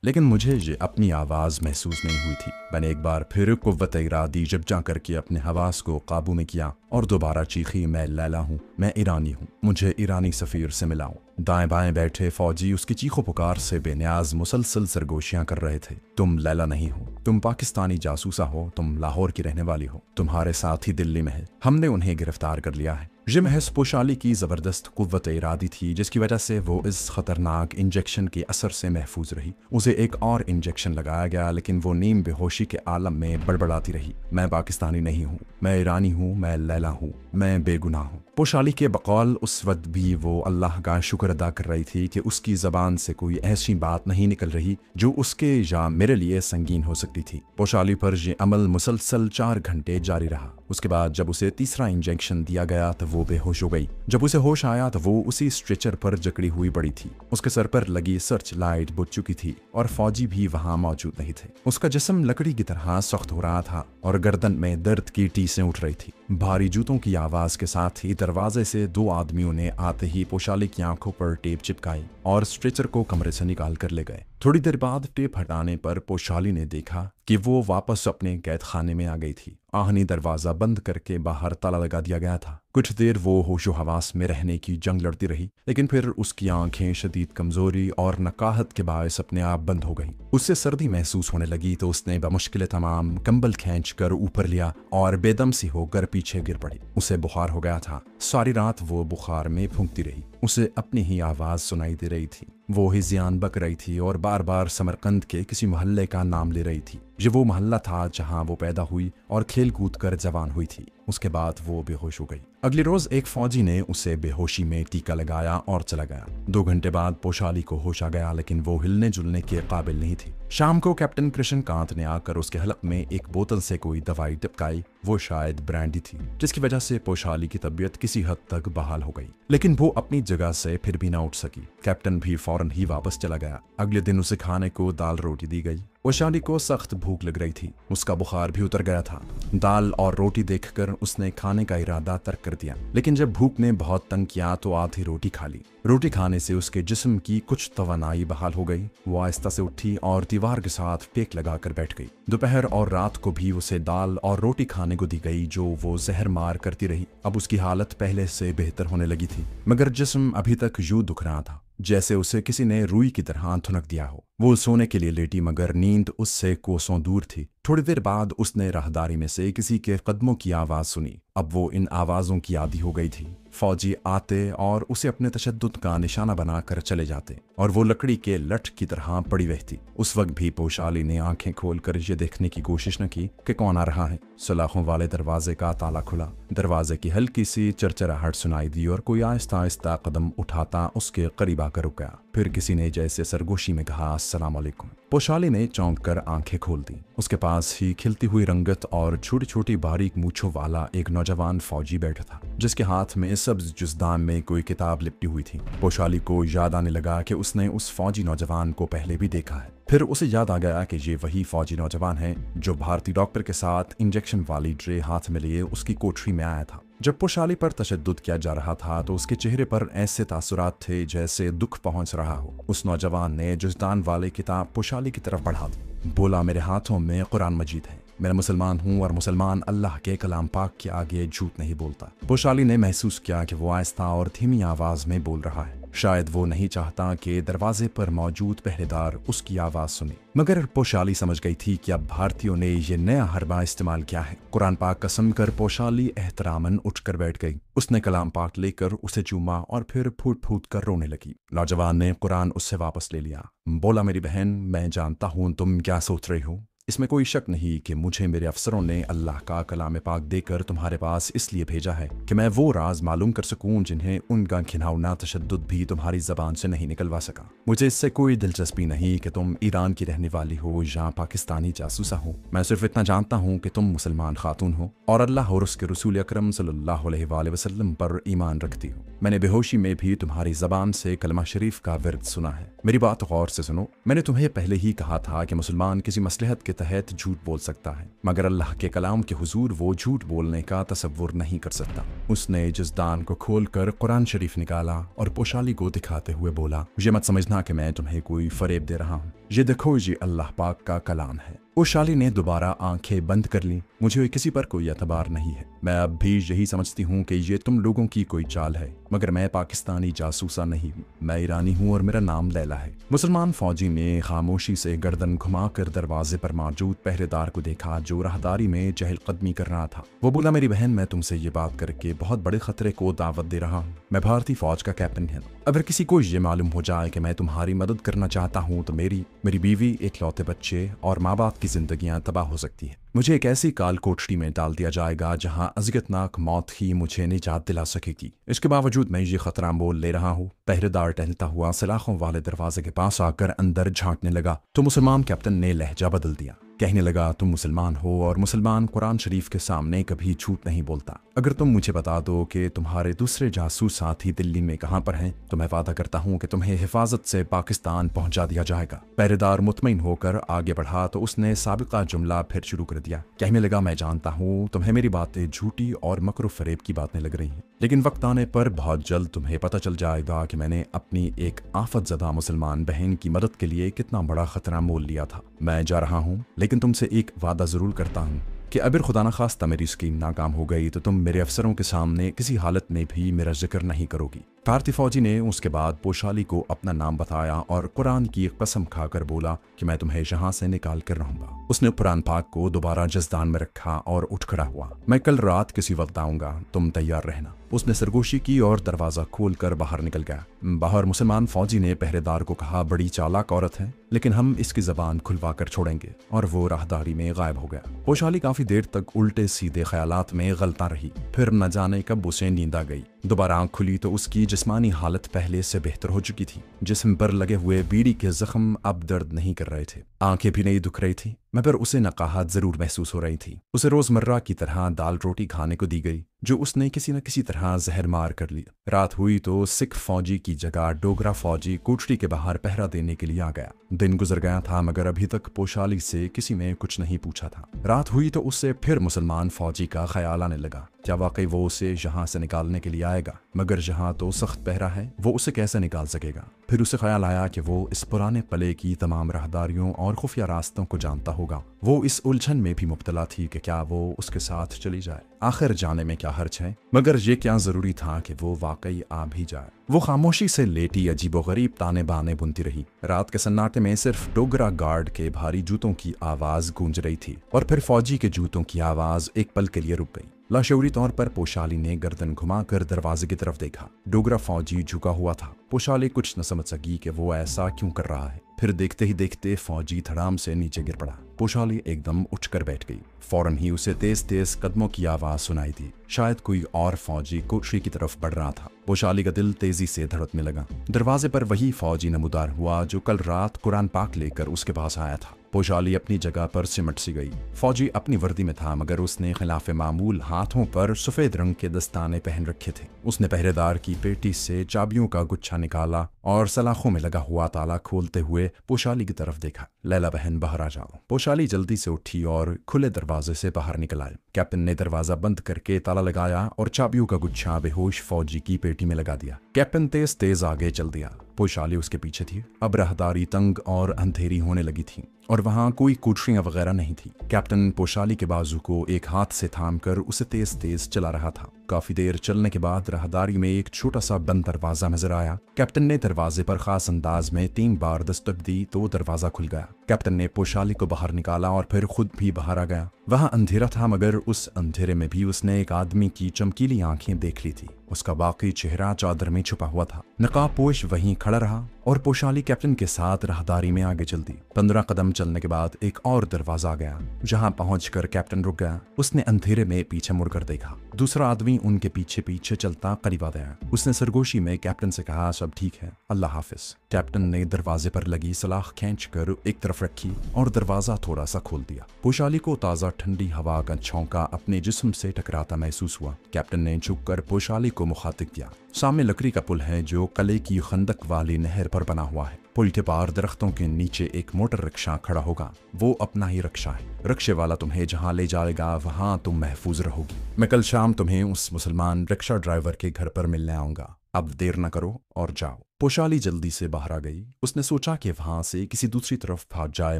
लेकिन मुझे ये अपनी आवाज़ महसूस नहीं हुई थी। मैंने एक बार फिर कुव्वत इरादी जब्जा करके अपने हवास को काबू में किया और दोबारा चीखी, मैं लैला हूँ, मैं ईरानी हूँ, मुझे ईरानी सफ़ीर से मिलाओ। दाएं बाएं बैठे फौजी उसकी चीखों पुकार से बेनियाज मुसलसल सरगोशियां कर रहे थे। तुम लैला नहीं हो, तुम पाकिस्तानी जासूसा हो, तुम लाहौर की रहने वाली हो, तुम्हारे साथी दिल्ली में है, हमने उन्हें गिरफ्तार कर लिया है। ये महज पोशाली की ज़बरदस्त कुव्वत इरादी थी जिसकी वजह से वो इस खतरनाक इंजेक्शन के असर से महफूज रही। उसे एक और इंजेक्शन लगाया गया लेकिन वो नीम बेहोशी के आलम में बड़बड़ाती रही। मैं पाकिस्तानी नहीं हूँ, मैं ईरानी हूँ, मैं लैला हूँ, मैं बेगुनाह हूँ। पोशाली के बकौल उस वक्त भी वो अल्लाह का शुक्र अदा कर रही थी कि उसकी ज़बान से कोई ऐसी बात नहीं निकल रही जो उसके या मेरे लिए संगीन हो सकती थी। पोशाली पर यह अमल मुसलसल 4 घंटे जारी रहा। उसके बाद जब उसे तीसरा इंजेक्शन दिया गया तो वो बेहोश हो गई। जब उसे होश आया तो वो उसी स्ट्रेचर पर जकड़ी हुई पड़ी थी। उसके सर पर लगी सर्च लाइट बुझ चुकी थी और फौजी भी वहां मौजूद नहीं थे। उसका जिस्म लकड़ी की तरह सख्त हो रहा था और गर्दन में दर्द की टीसें उठ रही थी। भारी जूतों की आवाज के साथ ही दरवाजे से 2 आदमियों ने आते ही पोशाली की आंखों पर टेप चिपकाई और स्ट्रेचर को कमरे से निकाल कर ले गए। थोड़ी देर बाद टेप हटाने पर पोशाली ने देखा कि वो वापस अपने कैद खाने में आ गई थी। आहनी दरवाजा बंद करके बाहर ताला लगा दिया गया था। कुछ देर वो होशो हवास में रहने की जंग लड़ती रही, लेकिन फिर उसकी आंखें शदीद कमजोरी और नकाहत के बायस अपने आप बंद हो गईं। उससे सर्दी महसूस होने लगी तो उसने बमुश्किल तमाम कंबल खींच कर ऊपर लिया और बेदम सी होकर पीछे गिर पड़ी। उसे बुखार हो गया था। सारी रात वो बुखार में फूंकती रही। उसे अपनी ही आवाज सुनाई दे रही थी। वो हिज़ियान बक रही थी और बार बार समरकंद के किसी मोहल्ले का नाम ले रही थी। ये वो मोहल्ला था जहां वो पैदा हुई और खेल कूद कर जवान हुई थी। उसके बाद वो बेहोश हो गई। अगले रोज एक फौजी ने उसे बेहोशी में टीका लगाया और चला गया। 2 घंटे बाद पोशाली को होश आ गया, लेकिन वो हिलने जुलने के काबिल नहीं थी। शाम को कैप्टन कृष्णकांत ने आकर उसके हलक में एक बोतल से कोई दवाई टिपकाई। वो शायद ब्रांडी थी, जिसकी वजह से पोशाली की तबीयत किसी हद तक बहाल हो गई, लेकिन वो अपनी जगह से फिर भी ना उठ सकी। कैप्टन भी फौरन ही वापस चला गया। अगले दिन उसे खाने को दाल रोटी दी गई। पोशाली को सख्त भूख लग रही थी। उसका बुखार भी उतर गया था। दाल और रोटी देखकर उसने खाने का इरादा तर्क कर दिया, लेकिन जब भूख ने बहुत तंग किया तो आधी रोटी खा ली। रोटी खाने से उसके जिस्म की कुछ तवानाई बहाल हो गई। वो आहिस्ता से उठी और दीवार के साथ टेक लगाकर बैठ गई। दोपहर और रात को भी उसे दाल और रोटी खाने को दी गई जो वो जहर मार करती रही। अब उसकी हालत पहले से बेहतर होने लगी थी, मगर जिस्म अभी तक यूं दुख रहा था जैसे उसे किसी ने रुई की तरह थुनक दिया हो। वो सोने के लिए लेटी, मगर नींद उससे कोसों दूर थी। थोड़ी देर बाद उसने राहदारी में से किसी के कदमों की आवाज सुनी। अब वो इन आवाजों की आदी हो गई थी। फौजी आते और उसे अपने तशद्दुद का निशाना बनाकर चले जाते और वो लकड़ी के लठ की तरह पड़ी रहती। उस वक्त भी पोशाली ने आंखें खोलकर ये देखने की कोशिश न की कि कौन आ रहा है। सलाखों वाले दरवाजे का ताला खुला। दरवाजे की हल्की सी चरचराहट सुनाई दी और कोई आहिस्ता आहिस्ता कदम उठाता उसके करीब आकर रुक गया। फिर किसी ने जैसे सरगोशी में कहा, अस्सलाम वालेकुम। पोशाली ने चौंक कर आंखें खोल दी। उसके पास ही खिलती हुई रंगत और छोटी छोटी बारीक मूछों वाला एक नौजवान फौजी बैठा था, जिसके हाथ में सब्ज जुज़दान में कोई किताब लिपटी हुई थी। पोशाली को याद आने लगा कि उसने उस फौजी नौजवान को पहले भी देखा है। फिर उसे याद आ गया कि ये वही फौजी नौजवान है जो भारतीय डॉक्टर के साथ इंजेक्शन वाली ट्रे हाथ में लिए उसकी कोठरी में आया था। जब पोशाली पर तशद्दुद किया जा रहा था तो उसके चेहरे पर ऐसे तासुरात थे जैसे दुख पहुंच रहा हो। उस नौजवान ने जुज़दान वाली किताब पोशाली की तरफ बढ़ा दी। बोला, मेरे हाथों में कुरान मजीद है। मैं मुसलमान हूँ और मुसलमान अल्लाह के कलाम पाक के आगे झूठ नहीं बोलता। पोशाली ने महसूस किया कि वो आहिस्ता और धीमी आवाज में बोल रहा है। शायद वो नहीं चाहता कि दरवाजे पर मौजूद पहरेदार उसकी आवाज सुने, मगर पोशाली समझ गई थी कि अब भारतीयों ने ये नया हरबा इस्तेमाल किया है। कुरान पाक कसम कर पोशाली एहतरामन उठकर बैठ गई। उसने कलाम पाक लेकर उसे चूमा और फिर फूट फूट कर रोने लगी। नौजवान ने कुरान उससे वापस ले लिया। बोला, मेरी बहन, मैं जानता हूँ तुम क्या सोच रही हो। इसमें कोई शक नहीं कि मुझे मेरे अफसरों ने अल्लाह का कलाम पाक देकर तुम्हारे पास इसलिए भेजा है कि मैं वो राज मालूम कर सकूं जिन्हें उनका घिनौना तशद्दुद भी तुम्हारी जबान से नहीं निकलवा सका। मुझे इससे कोई दिलचस्पी नहीं कि तुम ईरान की रहने वाली हो या पाकिस्तानी जासूसा हो। मैं सिर्फ इतना जानता हूँ कि तुम मुसलमान खातून हो और अल्लाह और उसके रसूल अकरम सल्लल्लाहु अलैहि वसल्लम पर ईमान रखती हो। मैंने बेहोशी में भी तुम्हारी जबान से कलमा शरीफ का विर्द सुना है। मेरी बात गौर से सुनो। मैंने तुम्हें पहले ही कहा था कि मुसलमान किसी मसलहत के तहत झूठ बोल सकता है, मगर अल्लाह के कलाम के हुजूर वो झूठ बोलने का तसव्वुर नहीं कर सकता। उसने जुज़दान को खोलकर कुरान शरीफ निकाला और पोशाली को दिखाते हुए बोला, ये मत समझना कि मैं तुम्हें कोई फरेब दे रहा हूँ। ये देखो, ये अल्लाह पाक का कलाम है। पोशाली ने दोबारा आंखें बंद कर ली। मुझे किसी पर कोई एतबार नहीं है। मैं अब भी यही समझती हूँ कि ये तुम लोगों की कोई चाल है, मगर मैं पाकिस्तानी जासूसा नहीं हूँ। मैं ईरानी हूँ और मेरा नाम लैला है। मुसलमान फौजी ने खामोशी से गर्दन घुमाकर दरवाजे पर मौजूद पहरेदार को देखा जो राहदारी में चहलकदमी कर रहा था। वो बोला, मेरी बहन, मैं तुमसे ये बात करके बहुत बड़े खतरे को दावत दे रहा हूँ। मैं भारतीय फौज का कैप्टन हूँ। अगर किसी को ये मालूम हो जाए कि मैं तुम्हारी मदद करना चाहता हूँ तो मेरी बीवी, इकलौते बच्चे और माँ बाप की जिंदगियां तबाह हो सकती है। मुझे एक ऐसी काल कोठरी में डाल दिया जाएगा जहां अज़ियतनाक मौत ही मुझे निजात दिला सकेगी। इसके बावजूद मैं ये खतरा मोल ले रहा हूँ। पहरेदार टहलता हुआ सलाखों वाले दरवाजे के पास आकर अंदर झांकने लगा तो मुसलमान कैप्टन ने लहजा बदल दिया। कहने लगा, तुम मुसलमान हो और मुसलमान कुरान शरीफ के सामने कभी झूठ नहीं बोलता। अगर तुम मुझे बता दो कि तुम्हारे दूसरे जासूस साथी दिल्ली में कहाँ पर हैं, तो मैं वादा करता हूँ कि तुम्हें हिफाजत से पाकिस्तान पहुंचा दिया जाएगा। पहरेदार मुतमईन होकर आगे बढ़ा तो उसने साबिका जुमला फिर शुरू कर दिया। कहने लगा, मैं जानता हूँ तुम्हें मेरी बातें झूठी और मकरो फरेब की बातें लग रही हैं, लेकिन वक्त आने पर बहुत जल्द तुम्हें पता चल जाएगा कि मैंने अपनी एक आफतजदा मुसलमान बहन की मदद के लिए कितना बड़ा खतरा मोल लिया था। मैं जा रहा हूँ, लेकिन तुमसे एक वादा जरूर करता हूँ कि अगर खुदा न खास्ता मेरी स्कीम नाकाम हो गई तो तुम मेरे अफसरों के सामने किसी हालत में भी मेरा जिक्र नहीं करोगी। भारतीय फौजी ने उसके बाद पोशाली को अपना नाम बताया और कुरान की कसम खाकर बोला कि मैं तुम्हें यहाँ से निकाल कर रहूंगा। उसने कुरान पाक को दोबारा जसदान में रखा और उठ खड़ा हुआ। मैं कल रात किसी वक्त आऊंगा, तुम तैयार रहना। उसने सरगोशी की और दरवाजा खोलकर बाहर निकल गया। बाहर मुसलमान फौजी ने पहरेदार को कहा, बड़ी चालाक औरत है, लेकिन हम इसकी जबान खुलवा कर छोड़ेंगे। और वो राहदारी में गायब हो गया। पोशाली काफी देर तक उल्टे सीधे ख्यालात में गलता रही। फिर न जाने कब उसे नींद आ गई। दोबारा आंख खुली तो उसकी जिस्मानी हालत पहले से बेहतर हो चुकी थी। जिस्म पर लगे हुए बीड़ी के जख्म अब दर्द नहीं कर रहे थे। आंखें भी नहीं दुख रही थी, मगर उसे नकाहत जरूर महसूस हो रही थी। उसे रोजमर्रा की तरह दाल रोटी खाने को दी गई, जो उसने किसी न किसी तरह जहर मार कर लिया। रात हुई तो सिख फौजी की जगह डोगरा फौजी कोठरी के बाहर पहरा देने के लिए आ गया। दिन गुजर गया था, मगर अभी तक पोशाली से किसी ने कुछ नहीं पूछा था। रात हुई तो उससे फिर मुसलमान फौजी का ख्याल आने लगा, क्या वाकई वो उसे यहाँ से निकालने के लिए आएगा? मगर यहाँ तो सख्त पहरा है, वो उसे कैसे निकाल सकेगा? फिर उसे ख्याल आया कि वो इस पुराने पले की तमाम राहदारियों और खुफिया रास्तों को जानता होगा। वो इस उलझन में भी मुब्तला थी कि क्या वो उसके साथ चली जाए। आखिर जाने में क्या हर्ज है, मगर ये क्या जरूरी था कि वो वाकई आ भी जाए। वो खामोशी से लेटी अजीबोगरीब ताने बाने बुनती रही। रात के सन्नाटे में सिर्फ डोगरा गार्ड के भारी जूतों की आवाज गूंज रही थी और फिर फौजी के जूतों की आवाज एक पल के लिए रुक गई। लाशौरी तौर पर पोशाली ने गर्दन घुमाकर दरवाजे की तरफ देखा। डोगरा फौजी झुका हुआ था। पोशाली कुछ न समझ सकी कि वो ऐसा क्यों कर रहा है। फिर देखते ही देखते फौजी धड़ाम से नीचे गिर पड़ा। पोशाली एकदम उठकर बैठ गई। फौरन ही उसे तेज तेज कदमों की आवाज सुनाई दी। शायद कोई और फौजी कोठरी की तरफ बढ़ रहा था। पोशाली का दिल तेजी से धड़कने लगा। दरवाजे पर वही फौजी नमूदार हुआ जो कल रात कुरान पाक लेकर उसके पास आया था। पोशाली अपनी जगह पर सिमट सी गई। फौजी अपनी वर्दी में था, मगर उसने खिलाफे मामूल हाथों पर सफेद रंग के दस्ताने पहन रखे थे। उसने पहरेदार की पेटी से चाबियों का गुच्छा निकाला और सलाखों में लगा हुआ ताला खोलते हुए पोशाली की तरफ देखा। लैला बहन, बाहर आ जाओ। पोशाली जल्दी से उठी और खुले दरवाजे से बाहर निकल आए। कैप्टन ने दरवाजा बंद करके ताला लगाया और चाबियों का गुच्छा बेहोश फौजी की पेटी में लगा दिया। कैप्टन तेज तेज आगे चल दिया। पोशाली उसके पीछे थी। अब राहदारी तंग और अंधेरी होने लगी थी और वहां कोई कोठरियां वगैरह नहीं थी। कैप्टन पोशाली के बाजू को एक हाथ से थामकर उसे तेज तेज चला रहा था। काफी देर चलने के बाद राहदारी में एक छोटा सा बंद दरवाजा नजर आया। कैप्टन ने दरवाजे पर खास अंदाज में 3 बार दस्तक दी तो दरवाजा खुल गया। कैप्टन ने पोशाली को बाहर निकाला और फिर खुद भी बाहर आ गया। वहां अंधेरा था, मगर उस अंधेरे में भी उसने एक आदमी की चमकीली आंखें देख ली थी। उसका बाकी चेहरा चादर में छुपा हुआ था। नकाबपोश वहीं खड़ा रहा और पोशाली कैप्टन के साथ राहदारी में आगे चल दी। 15 कदम चलने के बाद एक और दरवाजा आ गया, जहां पहुंचकर कैप्टन रुक गया। उसने अंधेरे में पीछे मुड़कर देखा। दूसरा आदमी उनके पीछे पीछे चलता करीब आ गया। उसने सरगोशी में कैप्टन से कहा, सब ठीक है, अल्लाह हाफिज। कैप्टन ने दरवाजे पर लगी सलाख खींचकर एक तरफ रखी और दरवाजा थोड़ा सा खोल दिया। पोशाली को ताजा ठंडी हवा का झोंका अपने जिस्म से टकराता महसूस हुआ। कैप्टन ने झुककर पोशाली को मुखातिब किया। सामने लकड़ी का पुल है जो कले की खंदक वाली नहर पर बना हुआ है। पुल के पार दरख्तों के नीचे एक मोटर रिक्शा खड़ा होगा। वो अपना ही रिक्शा है। रिक्शे वाला तुम्हें जहाँ ले जाएगा वहाँ तुम महफूज रहोगी। मैं कल शाम तुम्हें उस मुसलमान रिक्शा ड्राइवर के घर पर मिलने आऊंगा। अब देर न करो और जाओ। पोशाली जल्दी से बाहर आ गई। उसने सोचा कि वहां से किसी दूसरी तरफ भाग जाए,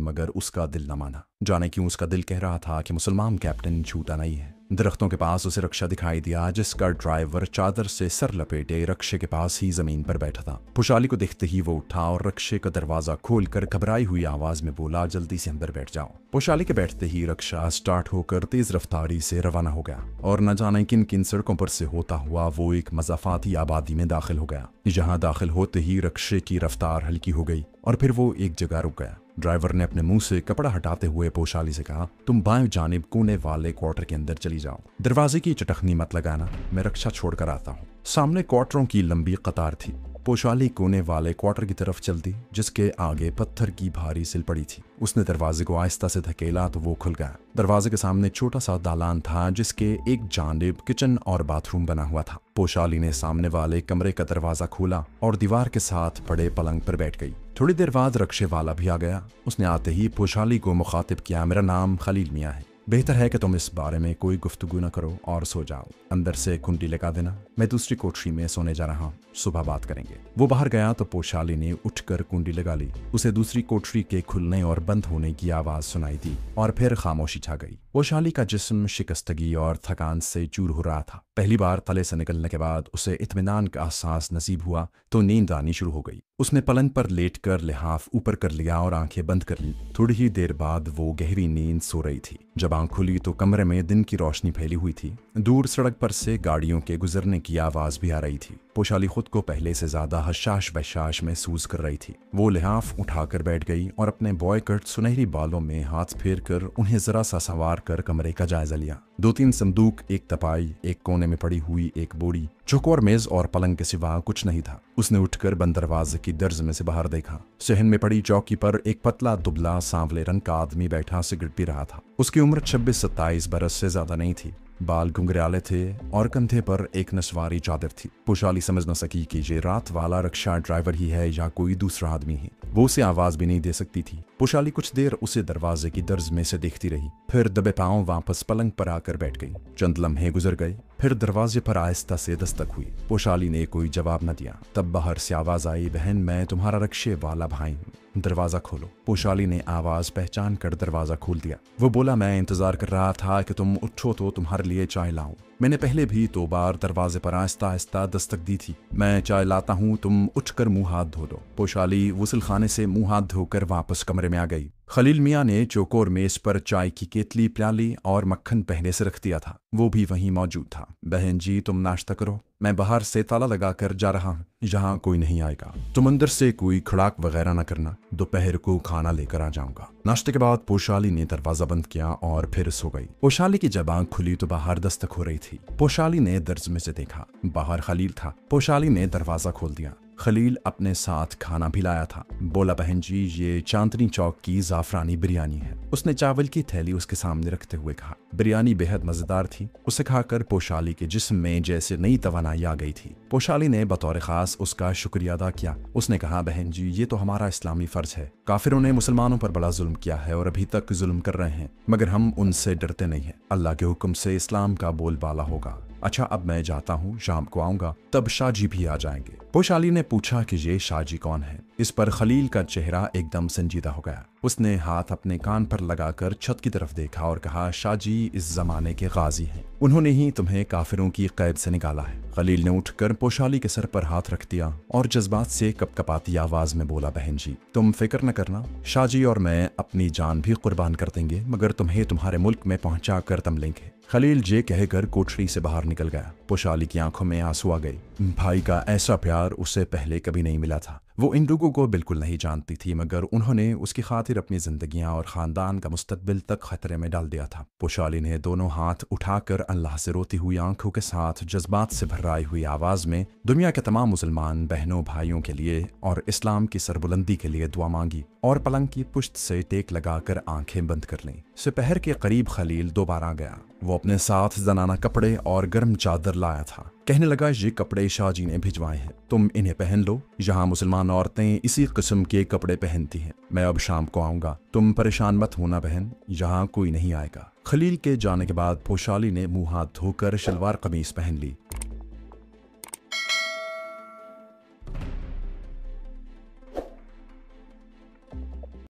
मगर उसका दिल न माना। जाने क्यों उसका दिल कह रहा था कि मुसलमान कैप्टन झूठा नहीं है। दरख्तों के पास उसे रक्षा दिखाई दिया, जिसका ड्राइवर चादर से सर लपेटे रक्षे के पास ही जमीन पर बैठा था। पोशाली को देखते ही वो उठा और रक्षे का दरवाजा खोलकर घबराई हुई आवाज में बोला, जल्दी से अंदर बैठ जाओ। पोशाली के बैठते ही रक्षा स्टार्ट होकर तेज रफ्तारी से रवाना हो गया और न जाने किन किन सड़कों पर से होता हुआ वो एक मज़ाफ़ाती आबादी में दाखिल हो गया। जहां दाखिल होते ही रक्षे की रफ्तार हल्की हो गई और फिर वो एक जगह रुक गया। ड्राइवर ने अपने मुंह से कपड़ा हटाते हुए पोशाली से कहा, तुम बाएं जानिब कोने वाले क्वार्टर के अंदर चली जाओ। दरवाजे की चटखनी मत लगाना, मैं रक्षा छोड़कर आता हूँ। सामने क्वार्टरों की लंबी कतार थी। पोशाली कोने वाले क्वार्टर की तरफ चल दी, जिसके आगे पत्थर की भारी सिल पड़ी थी। उसने दरवाजे को आहिस्ता से धकेला तो वो खुल गया। दरवाजे के सामने छोटा सा दालान था, जिसके एक जानिब किचन और बाथरूम बना हुआ था। पोशाली ने सामने वाले कमरे का दरवाजा खोला और दीवार के साथ पड़े पलंग पर बैठ गई। थोड़ी देर बाद रक्षे वाला भी आ गया। उसने आते ही पोशाली को मुखातिब किया, मेरा नाम खलील मियाँ है, बेहतर है कि तुम इस बारे में कोई गुफ्तगू न करो और सो जाओ। अंदर से कुंडी लगा देना, मैं दूसरी कोठरी में सोने जा रहा हूँ, सुबह बात करेंगे। वो बाहर गया तो पोशाली ने उठकर कुंडी लगा ली। उसे दूसरी कोठरी के खुलने और बंद होने की आवाज सुनाई दी और फिर खामोशी छा गई। पोशाली का जिस्म शिकस्तगी और थकान से चूर हो रहा था। पहली बार तले से निकलने के बाद उसे इत्मीनान का एहसास नसीब हुआ तो नींद आनी शुरू हो गई। उसने पलंग पर लेटकर लिहाफ ऊपर कर लिया और आंखें बंद कर ली। थोड़ी ही देर बाद वो गहरी नींद सो रही थी। जब आंख खुली तो कमरे में दिन की रोशनी फैली हुई थी। दूर सड़क पर से गाड़ियों के गुजरने की आवाज भी आ रही थी। पोशाली खुद को पहले से ज्यादा हशाश बशाश महसूस कर रही थी। वो लिहाफ उठाकर बैठ गई और अपने बॉय कट सुनहरी बालों में हाथ फेर कर उन्हें जरा सा संवार कर कमरे का जायजा लिया। 2-3 संदूक, एक तपाई, एक कोने में पड़ी हुई एक बोरी, चौकोर मेज और पलंग के सिवा कुछ नहीं था। उसने उठकर बंद दरवाजे की दर्ज में से बाहर देखा। सहन में पड़ी चौकी पर एक पतला दुबला सांवले रंग का आदमी बैठा सिगरेट पी रहा था। उसकी उम्र 26-27 बरस से ज्यादा नहीं थी। बाल घुंघराले थे और कंधे पर एक नस्वारी चादर थी। पोशाली समझ न सकी कि ये रात वाला रिक्शा ड्राइवर ही है या कोई दूसरा आदमी है। वो उसे आवाज भी नहीं दे सकती थी। पोशाली कुछ देर उसे दरवाजे की दर्ज में से देखती रही, फिर दबे पांव वापस पलंग पर आकर बैठ गई। चंद लम्हे गुजर गए, फिर दरवाजे पर आहिस्ता से दस्तक हुई। पोशाली ने कोई जवाब न दिया। तब बाहर से आवाज आई, बहन मैं तुम्हारा रिक्शे वाला भाई हूँ, दरवाजा खोलो। पोशाली ने आवाज पहचान कर दरवाजा खोल दिया। वो बोला, मैं इंतजार कर रहा था कि तुम उठो तो तुम्हारे लिए चाय लाऊं। मैंने पहले भी 2 बार दरवाजे पर आहिस्ता आहिस्ता दस्तक दी थी। मैं चाय लाता हूँ, तुम उठकर मुंह हाथ धो दो। पोशाली गुस्ल खाने से मुंह हाथ धोकर वापस कमरे में आ गई। खलील मियाँ ने चौकोर मेज पर चाय की केतली, प्याली और मक्खन पहले से रख दिया था। वो भी वहीं मौजूद था। बहन जी तुम नाश्ता करो, मैं बाहर से ताला लगाकर जा रहा हूँ, यहाँ कोई नहीं आएगा। तुम अंदर से कोई खड़ाक वगैरह न करना, दोपहर को खाना लेकर आ जाऊंगा। नाश्ते के बाद पोशाली ने दरवाजा बंद किया और फिर सो गई। पोशाली की जब आंख खुली तो बाहर दस्तक हो रही थी। पोशाली ने दर्ज में से देखा, बाहर खलील था। पोशाली ने दरवाजा खोल दिया। खलील अपने साथ खाना भी लाया था। बोला, बहन जी ये चांदनी चौक की जाफरानी बिरयानी है। उसने चावल की थैली उसके सामने रखते हुए कहा। बिरयानी बेहद मजेदार थी। उसे खाकर पोशाली के जिस्म में जैसे नई तवानाई आ गई थी। पोशाली ने बतौर खास उसका शुक्रिया अदा किया। उसने कहा, बहन जी ये तो हमारा इस्लामी फर्ज है। काफिरों ने मुसलमानों पर बड़ा जुल्म किया है और अभी तक जुल्म कर रहे हैं, मगर हम उनसे डरते नहीं हैं। अल्लाह के हुक्म से इस्लाम का बोलबाला होगा। अच्छा अब मैं जाता हूँ, शाम को आऊंगा, तब शाहजी भी आ जाएंगे। पोशाली ने पूछा कि ये शाहजी कौन है। इस पर खलील का चेहरा एकदम संजीदा हो गया। उसने हाथ अपने कान पर लगाकर छत की तरफ देखा और कहा, शाहजी इस जमाने के गाजी हैं, उन्होंने ही तुम्हें काफिरों की कैद से निकाला है। खलील ने उठकर पोशाली के सर पर हाथ रख दिया और जज्बात से कपकपाती आवाज में बोला, बहन जी तुम फिक्र न करना, शाहजी और मैं अपनी जान भी कुर्बान कर देंगे, मगर तुम्हें तुम्हारे मुल्क में पहुंचा कर तम लेंगे। खलील जे कहकर कोठरी से बाहर निकल गया। पोशाली की आंखों में आंसू आ गए। भाई का ऐसा प्यार उसे पहले कभी नहीं मिला था। वो इन लोगों को बिल्कुल नहीं जानती थी, मगर उन्होंने उसकी खातिर अपनी जिंदगियां और खानदान का मुस्तकबिल तक खतरे में डाल दिया था। पोशाली ने दोनों हाथ उठाकर अल्लाह से रोती हुई आंखों के साथ जज्बात से भर्राई हुई आवाज में दुनिया के तमाम मुसलमान बहनों भाइयों के लिए और इस्लाम की सरबुलंदी के लिए दुआ मांगी और पलंग की पुश्त से टेक लगाकर आंखें बंद कर लीं। दोपहर के करीब खलील दोबारा आ गया। वो अपने साथ जनाना कपड़े और गर्म चादर लाया था। कहने लगा, ये कपड़े शाहजी ने भिजवाए हैं, तुम इन्हें पहन लो। यहाँ मुसलमान औरतें इसी किस्म के कपड़े पहनती हैं। मैं अब शाम को आऊंगा, तुम परेशान मत होना बहन, यहाँ कोई नहीं आएगा। खलील के जाने के बाद पोशाली ने मुंह हाथ धोकर शलवार कमीज पहन ली